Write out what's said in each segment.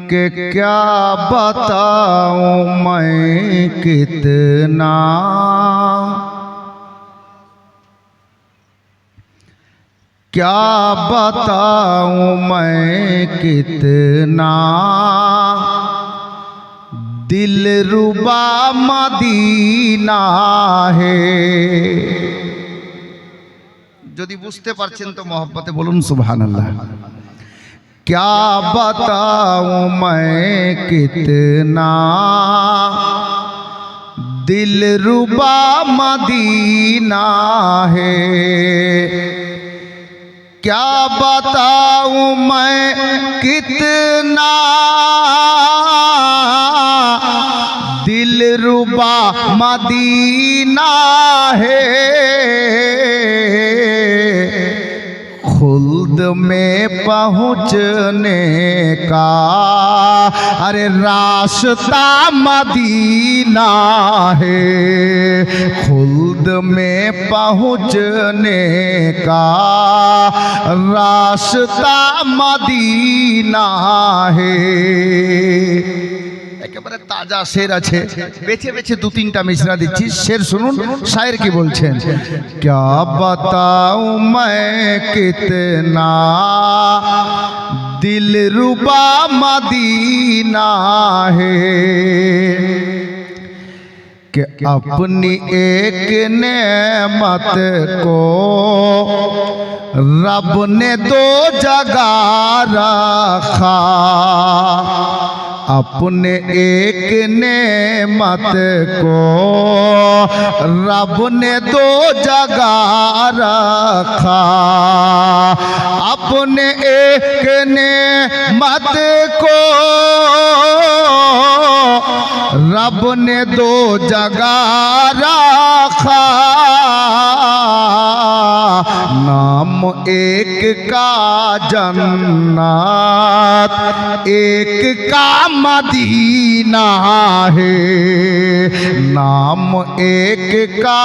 कि क्या बताऊं मैं कितना, क्या बताऊं मैं कितना दिलरुबा मदीना है। যদি বুঝতে পারছেন তো मोहब्बते बोलून सुभानअल्लाह। क्या बताऊं मैं कितना दिलरुबा मदीना है, क्या बताऊं मैं कितना दिलरुबा मदीना है। खुल्द में पहुँचने का अरे रास्ता मदीना है, खुल्द में पहुँचने का रास्ता मदीना है। একেবারে তাজা শের আছে, বেছে বেছে দু তিনটা মিশরা দিচ্ছি, শের শুনুন শায়ের কি বলছেন। क्या बताऊं मैं कितना दिलरुबा मदीना है, कि अपनी एक नेमत को रब ने दो जगह रखा, अपने एक नेमत को रब ने दो जगह रखा, अपने एक नेमत को रब ने दो जगह रखा, नाम एक का जन्नत एक का मदीना है, नाम एक का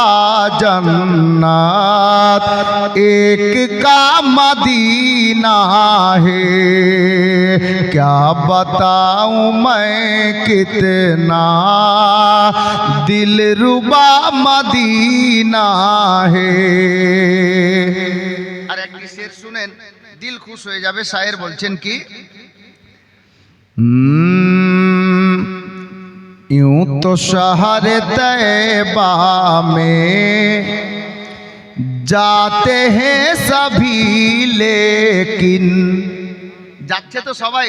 जन्नत एक का मदीना है। क्या बताऊं मैं कितना दिलरुबा मदीना है। আর একটি শের শুনেন, দিল খুশ হয়ে যাবে। শায়ের বলছেন কি, यूं तो शहर तैबा में जाते हैं सभी लेकिन, যাচ্ছে তো সবাই,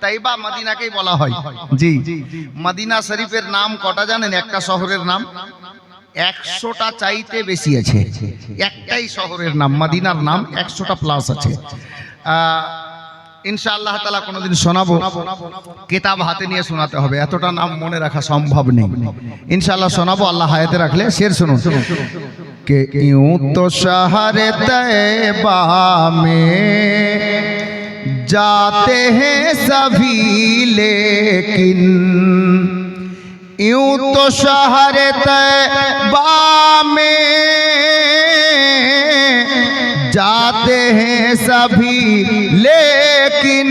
তাইবা মদিনাকেই বলা হয়। জি, মদিনা শরীফের নাম কটা জানেন? একটা শহরের নাম 100টা চাইতে বেশি আছে। একটাই শহরের নাম, মদিনার নাম 100টা প্লাস আছে। ইনশাআল্লাহ তাআলা কোনোদিন শোনাবো, কিতাব হাতে নিয়ে শোনাতে হবে, এতটা নাম মনে রাখা সম্ভব নেই। ইনশাআল্লাহ শোনাবো আল্লাহ হায়াতে রাখলে। শের শুনুন, कि यूं तो शहर तैबा में जाते हैं सभी लेकिन, यूं तो शहर तैबा में जाते हैं सभी लेकिन,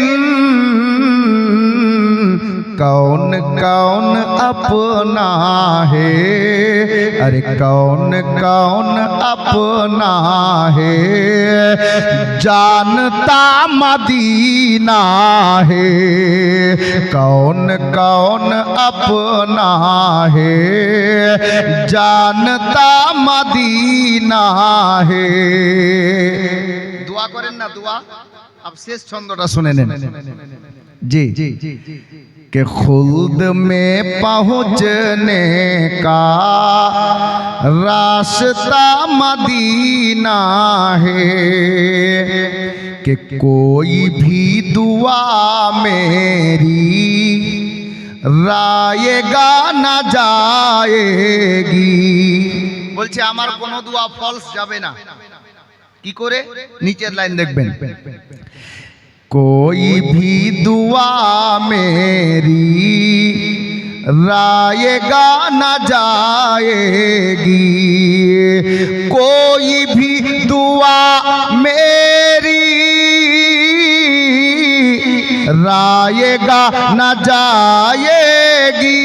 कौन कौन अपना है, अरे कौन कौन अपना है, जानता मदीना है, कौन कौन अपना है, जानता मदीना है। दुआ करें ना, दुआ। अब शेष छंदटा सुने नेन। जी, कि खुल्द में पहुँचने का रास्ता मदीना है, कि कोई भी दुआ मेरी रायगा न जाएगी। বলছে আমার কোনো দোয়া ফলস যাবে না। কি করে? নিচের লাইন দেখবেন, कोई भी दुआ मेरी रायगा न जाएगी, कोई भी दुआ मेरी रायेगा न जाएगी।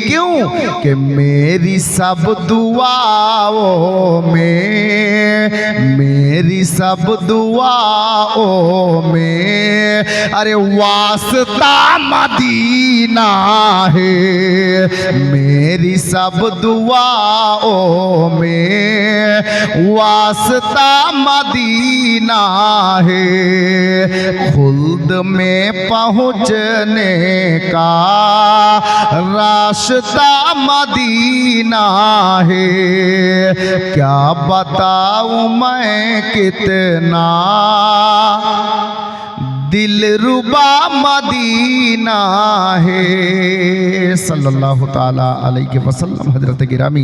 क्यों कि मेरी सब दुआओं में, मेरी सब दुआओं में अरे वास्ता मदीना है। मेरी सब दुआओं में वास्ता मदीना है। खुल्द में पहुँचने का रास्ता मदीना है। क्या बताऊं मैं कितना दिलरुबा मदीना है। सल्लल्लाहु ताला अलैहि वसल्लम। हजरत गिरामी